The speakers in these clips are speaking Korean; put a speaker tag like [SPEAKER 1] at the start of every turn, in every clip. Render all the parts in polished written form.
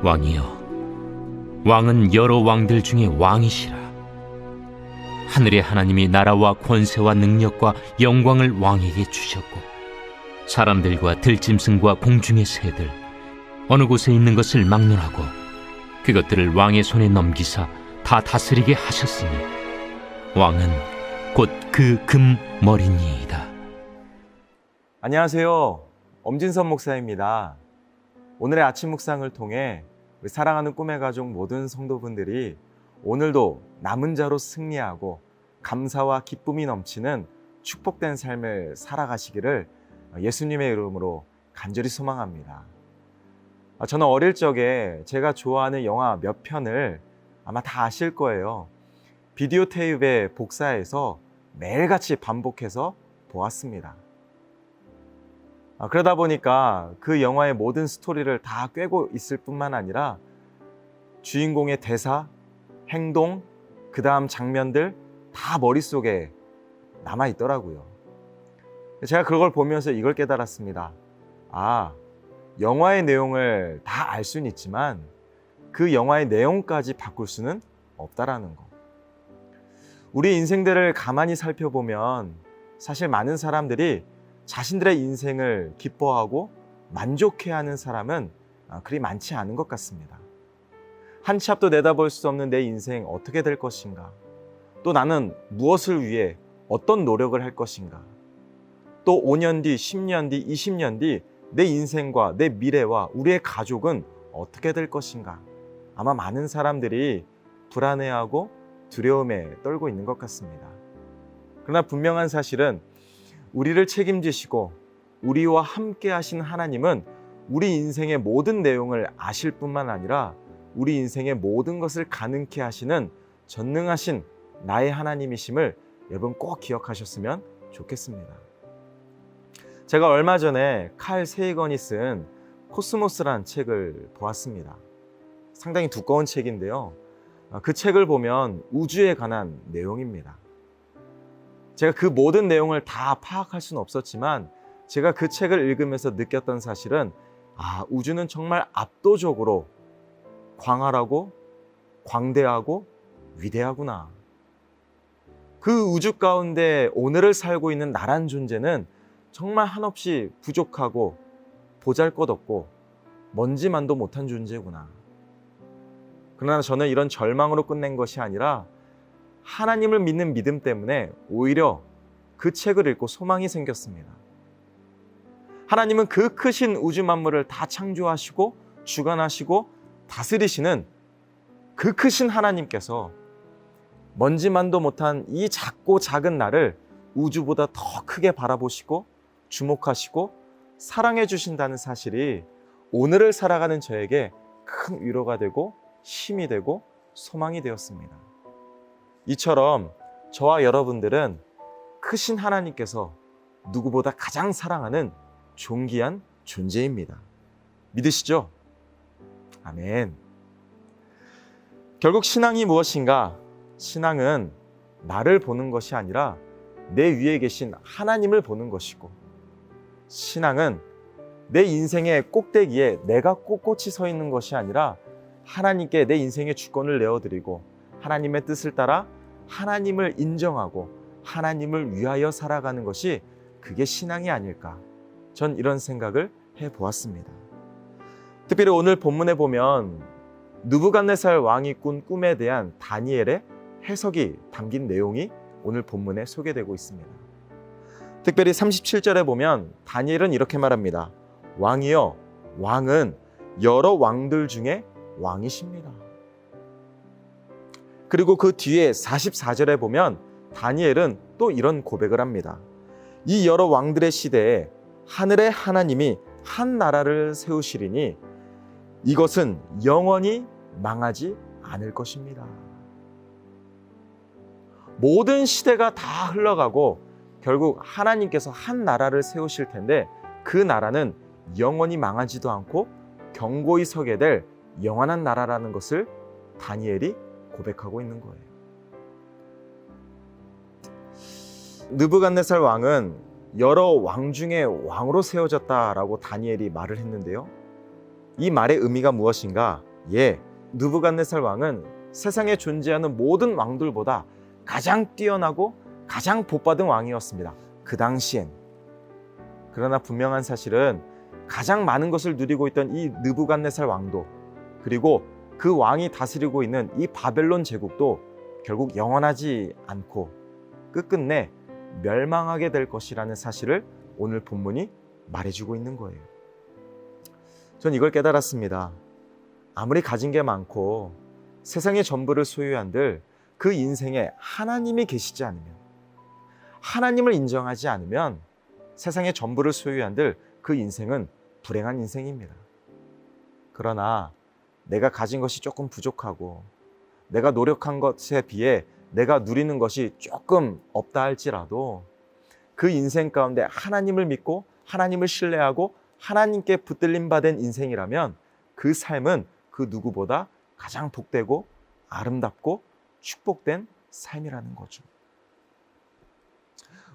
[SPEAKER 1] 왕이여, 왕은 여러 왕들 중에 왕이시라. 하늘의 하나님이 나라와 권세와 능력과 영광을 왕에게 주셨고, 사람들과 들짐승과 공중의 새들 어느 곳에 있는 것을 막론하고 그것들을 왕의 손에 넘기사 다 다스리게 하셨으니 왕은 곧 그 금머리니이다.
[SPEAKER 2] 안녕하세요. 엄진선 목사입니다. 오늘의 아침 묵상을 통해 우리 사랑하는 꿈의 가족 모든 성도분들이 오늘도 남은 자로 승리하고 감사와 기쁨이 넘치는 축복된 삶을 살아가시기를 예수님의 이름으로 간절히 소망합니다. 저는 어릴 적에 제가 좋아하는 영화 몇 편을 아마 다 아실 거예요. 비디오 테이프에 복사해서 매일같이 반복해서 보았습니다. 그러다 보니까 그 영화의 모든 스토리를 다 꿰고 있을 뿐만 아니라 주인공의 대사, 행동, 그 다음 장면들 다 머릿속에 남아있더라고요. 제가 그걸 보면서 이걸 깨달았습니다. 영화의 내용을 다 알 수는 있지만 그 영화의 내용까지 바꿀 수는 없다라는 거. 우리 인생들을 가만히 살펴보면 사실 많은 사람들이 자신들의 인생을 기뻐하고 만족해하는 사람은 그리 많지 않은 것 같습니다. 한 치 앞도 내다볼 수 없는 내 인생 어떻게 될 것인가? 또 나는 무엇을 위해 어떤 노력을 할 것인가? 또 5년 뒤, 10년 뒤, 20년 뒤 내 인생과 내 미래와 우리의 가족은 어떻게 될 것인가? 아마 많은 사람들이 불안해하고 두려움에 떨고 있는 것 같습니다. 그러나 분명한 사실은 우리를 책임지시고 우리와 함께 하신 하나님은 우리 인생의 모든 내용을 아실 뿐만 아니라 우리 인생의 모든 것을 가능케 하시는 전능하신 나의 하나님이심을 여러분 꼭 기억하셨으면 좋겠습니다. 제가 얼마 전에 칼 세이건이 쓴 코스모스라는 책을 보았습니다. 상당히 두꺼운 책인데요. 그 책을 보면 우주에 관한 내용입니다. 제가 그 모든 내용을 다 파악할 수는 없었지만 제가 그 책을 읽으면서 느꼈던 사실은 우주는 정말 압도적으로 광활하고 광대하고 위대하구나. 그 우주 가운데 오늘을 살고 있는 나란 존재는 정말 한없이 부족하고 보잘것없고 먼지만도 못한 존재구나. 그러나 저는 이런 절망으로 끝낸 것이 아니라 하나님을 믿는 믿음 때문에 오히려 그 책을 읽고 소망이 생겼습니다. 하나님은 그 크신 우주 만물을 다 창조하시고 주관하시고 다스리시는 그 크신 하나님께서 먼지만도 못한 이 작고 작은 나를 우주보다 더 크게 바라보시고 주목하시고 사랑해 주신다는 사실이 오늘을 살아가는 저에게 큰 위로가 되고 힘이 되고 소망이 되었습니다. 이처럼 저와 여러분들은 크신 하나님께서 누구보다 가장 사랑하는 존귀한 존재입니다. 믿으시죠? 아멘. 결국 신앙이 무엇인가? 신앙은 나를 보는 것이 아니라 내 위에 계신 하나님을 보는 것이고, 신앙은 내 인생의 꼭대기에 내가 꼿꼿이 서 있는 것이 아니라 하나님께 내 인생의 주권을 내어드리고 하나님의 뜻을 따라 하나님을 인정하고 하나님을 위하여 살아가는 것이 그게 신앙이 아닐까. 전 이런 생각을 해보았습니다. 특별히 오늘 본문에 보면 느부갓네살 왕이 꾼 꿈에 대한 다니엘의 해석이 담긴 내용이 오늘 본문에 소개되고 있습니다. 특별히 37절에 보면 다니엘은 이렇게 말합니다. 왕이여, 왕은 여러 왕들 중에 왕이십니다. 그리고 그 뒤에 44절에 보면 다니엘은 또 이런 고백을 합니다. 이 여러 왕들의 시대에 하늘의 하나님이 한 나라를 세우시리니 이것은 영원히 망하지 않을 것입니다. 모든 시대가 다 흘러가고 결국 하나님께서 한 나라를 세우실 텐데 그 나라는 영원히 망하지도 않고 견고히 서게 될 영원한 나라라는 것을 다니엘이 고백하고 있는 거예요. 느부갓네살 왕은 여러 왕 중에 왕으로 세워졌다라고 다니엘이 말을 했는데요. 이 말의 의미가 무엇인가? 느부갓네살 왕은 세상에 존재하는 모든 왕들보다 가장 뛰어나고 가장 복받은 왕이었습니다. 그 당시엔. 그러나 분명한 사실은 가장 많은 것을 누리고 있던 이 느부갓네살 왕도, 그리고 그 왕이 다스리고 있는 이 바벨론 제국도 결국 영원하지 않고 끝끝내 멸망하게 될 것이라는 사실을 오늘 본문이 말해주고 있는 거예요. 전 이걸 깨달았습니다. 아무리 가진 게 많고 세상의 전부를 소유한들 그 인생에 하나님이 계시지 않으면, 하나님을 인정하지 않으면 세상의 전부를 소유한들 그 인생은 불행한 인생입니다. 그러나 내가 가진 것이 조금 부족하고 내가 노력한 것에 비해 내가 누리는 것이 조금 없다 할지라도 그 인생 가운데 하나님을 믿고 하나님을 신뢰하고 하나님께 붙들림 받은 인생이라면 그 삶은 그 누구보다 가장 복되고 아름답고 축복된 삶이라는 거죠.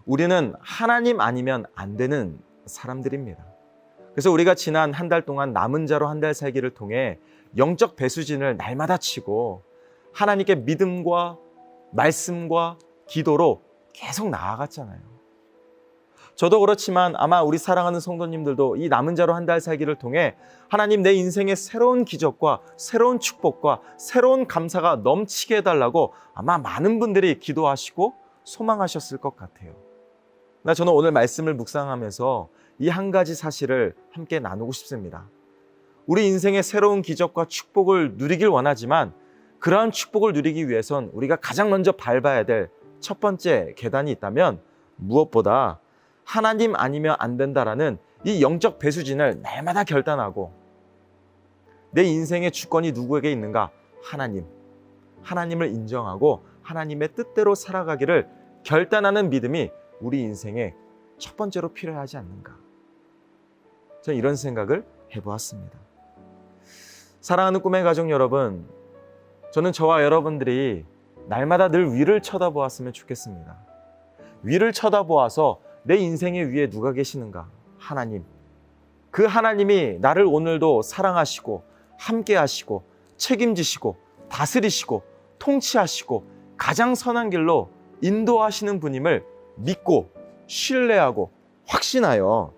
[SPEAKER 2] 우리는 하나님 아니면 안 되는 사람들입니다. 그래서 우리가 지난 한 달 동안 남은 자로 한 달 살기를 통해 영적 배수진을 날마다 치고 하나님께 믿음과 말씀과 기도로 계속 나아갔잖아요. 저도 그렇지만 아마 우리 사랑하는 성도님들도 이 남은 자로 한 달 살기를 통해 하나님, 내 인생에 새로운 기적과 새로운 축복과 새로운 감사가 넘치게 해달라고 아마 많은 분들이 기도하시고 소망하셨을 것 같아요. 저는 오늘 말씀을 묵상하면서 이 한 가지 사실을 함께 나누고 싶습니다. 우리 인생의 새로운 기적과 축복을 누리길 원하지만 그러한 축복을 누리기 위해선 우리가 가장 먼저 밟아야 될 첫 번째 계단이 있다면 무엇보다 하나님 아니면 안 된다라는 이 영적 배수진을 날마다 결단하고 내 인생의 주권이 누구에게 있는가? 하나님. 하나님을 인정하고 하나님의 뜻대로 살아가기를 결단하는 믿음이 우리 인생의 첫 번째로 필요하지 않는가? 저는 이런 생각을 해보았습니다. 사랑하는 꿈의 가족 여러분, 저는 저와 여러분들이 날마다 늘 위를 쳐다보았으면 좋겠습니다. 위를 쳐다보아서 내 인생의 위에 누가 계시는가? 하나님. 그 하나님이 나를 오늘도 사랑하시고 함께 하시고 책임지시고 다스리시고 통치하시고 가장 선한 길로 인도하시는 분임을 믿고 신뢰하고 확신하여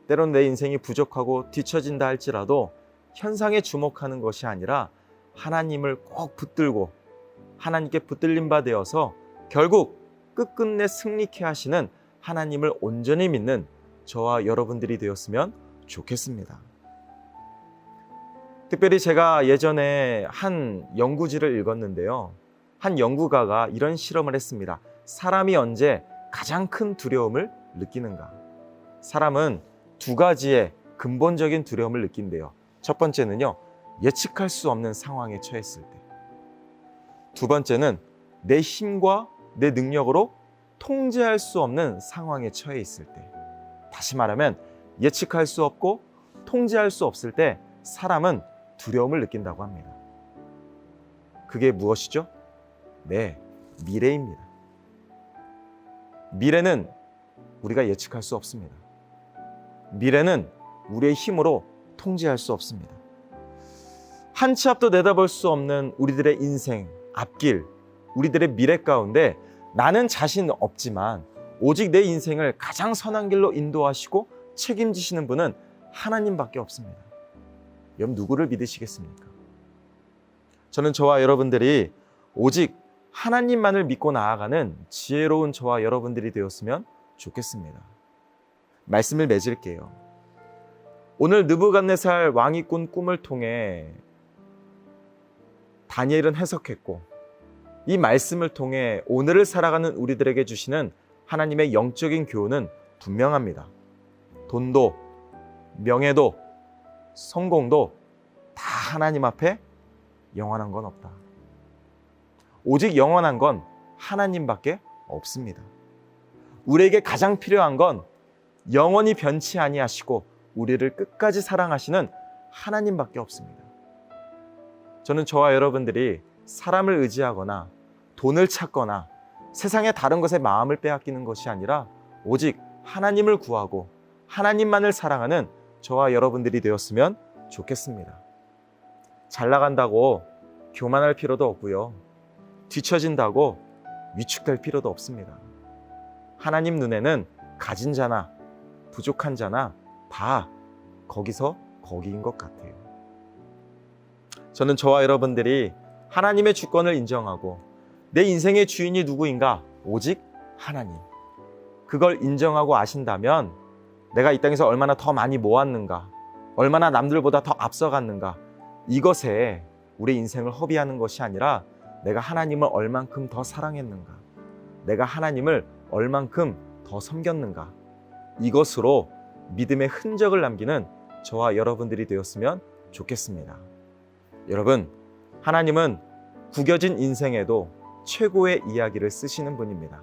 [SPEAKER 2] 때론 내 인생이 부족하고 뒤처진다 할지라도 현상에 주목하는 것이 아니라 하나님을 꼭 붙들고 하나님께 붙들림 바 되어서 결국 끝끝내 승리케 하시는 하나님을 온전히 믿는 저와 여러분들이 되었으면 좋겠습니다. 특별히 제가 예전에 한 연구지를 읽었는데요. 한 연구가가 이런 실험을 했습니다. 사람이 언제 가장 큰 두려움을 느끼는가? 사람은 두 가지의 근본적인 두려움을 느낀대요. 첫 번째는요, 예측할 수 없는 상황에 처했을 때. 두 번째는 내 힘과 내 능력으로 통제할 수 없는 상황에 처해 있을 때. 다시 말하면 예측할 수 없고 통제할 수 없을 때 사람은 두려움을 느낀다고 합니다. 그게 무엇이죠? 네, 미래입니다. 미래는 우리가 예측할 수 없습니다. 미래는 우리의 힘으로 통제할 수 없습니다. 한 치 앞도 내다볼 수 없는 우리들의 인생, 앞길, 우리들의 미래 가운데 나는 자신 없지만 오직 내 인생을 가장 선한 길로 인도하시고 책임지시는 분은 하나님밖에 없습니다. 여러분, 누구를 믿으시겠습니까? 저는 저와 여러분들이 오직 하나님만을 믿고 나아가는 지혜로운 저와 여러분들이 되었으면 좋겠습니다. 말씀을 맺을게요. 오늘 느부갓네살 왕이 꾼 꿈을 통해 다니엘은 해석했고 이 말씀을 통해 오늘을 살아가는 우리들에게 주시는 하나님의 영적인 교훈은 분명합니다. 돈도 명예도 성공도 다 하나님 앞에 영원한 건 없다. 오직 영원한 건 하나님밖에 없습니다. 우리에게 가장 필요한 건 영원히 변치 아니하시고 우리를 끝까지 사랑하시는 하나님밖에 없습니다. 저는 저와 여러분들이 사람을 의지하거나 돈을 찾거나 세상의 다른 것에 마음을 빼앗기는 것이 아니라 오직 하나님을 구하고 하나님만을 사랑하는 저와 여러분들이 되었으면 좋겠습니다. 잘 나간다고 교만할 필요도 없고요. 뒤처진다고 위축될 필요도 없습니다. 하나님 눈에는 가진 자나 부족한 자나 다 거기서 거기인 것 같아요. 저는 저와 여러분들이 하나님의 주권을 인정하고 내 인생의 주인이 누구인가? 오직 하나님. 그걸 인정하고 아신다면 내가 이 땅에서 얼마나 더 많이 모았는가, 얼마나 남들보다 더 앞서갔는가, 이것에 우리 인생을 허비하는 것이 아니라 내가 하나님을 얼만큼 더 사랑했는가, 내가 하나님을 얼만큼 더 섬겼는가, 이것으로 믿음의 흔적을 남기는 저와 여러분들이 되었으면 좋겠습니다. 여러분, 하나님은 구겨진 인생에도 최고의 이야기를 쓰시는 분입니다.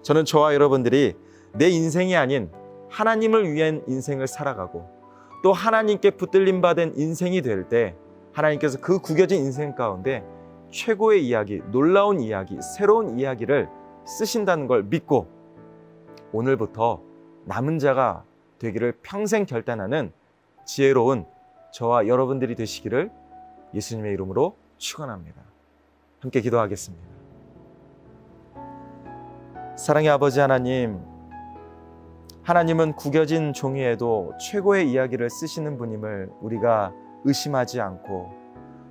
[SPEAKER 2] 저는 저와 여러분들이 내 인생이 아닌 하나님을 위한 인생을 살아가고 또 하나님께 붙들림 받은 인생이 될 때 하나님께서 그 구겨진 인생 가운데 최고의 이야기, 놀라운 이야기, 새로운 이야기를 쓰신다는 걸 믿고 오늘부터 남은 자가 되기를 평생 결단하는 지혜로운 저와 여러분들이 되시기를 예수님의 이름으로 축원합니다. 함께 기도하겠습니다. 사랑의 아버지 하나님, 하나님은 구겨진 종이에도 최고의 이야기를 쓰시는 분임을 우리가 의심하지 않고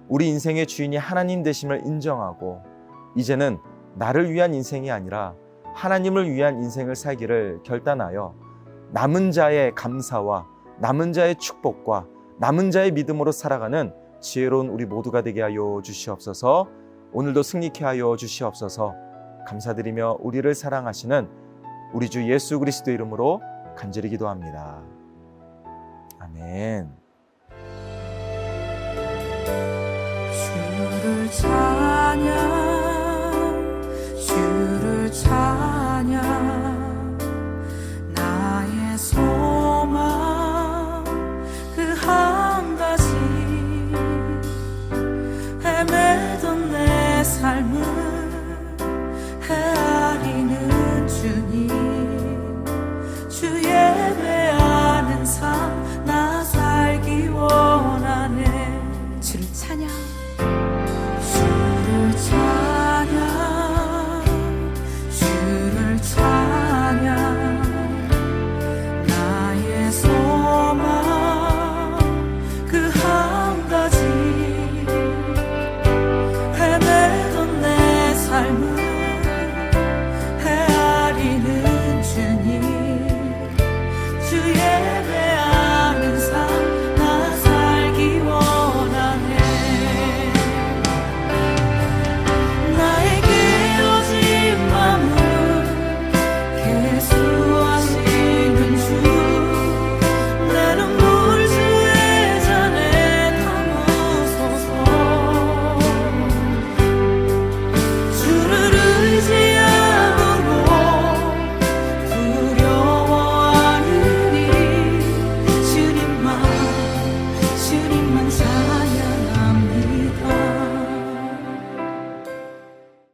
[SPEAKER 2] 우리 인생의 주인이 하나님 되심을 인정하고 이제는 나를 위한 인생이 아니라 하나님을 위한 인생을 살기를 결단하여 남은 자의 감사와 남은 자의 축복과 남은 자의 믿음으로 살아가는 지혜로운 우리 모두가 되게 하여 주시옵소서. 오늘도 승리케 하여 주시옵소서. 감사드리며 우리를 사랑하시는 우리 주 예수 그리스도 이름으로 간절히 기도합니다. 아멘.
[SPEAKER 3] 주를 찬양, 주를 찬양, 나의 소망 그 한 가지, 헤매던 내 삶을 헤아리는 주님, 주 예배하는 삶 나 살기 원하네. 주를 찬양, 주를 찬양, 주를 찬양, 나의 소망 그 한 가지, 헤매던 내 삶을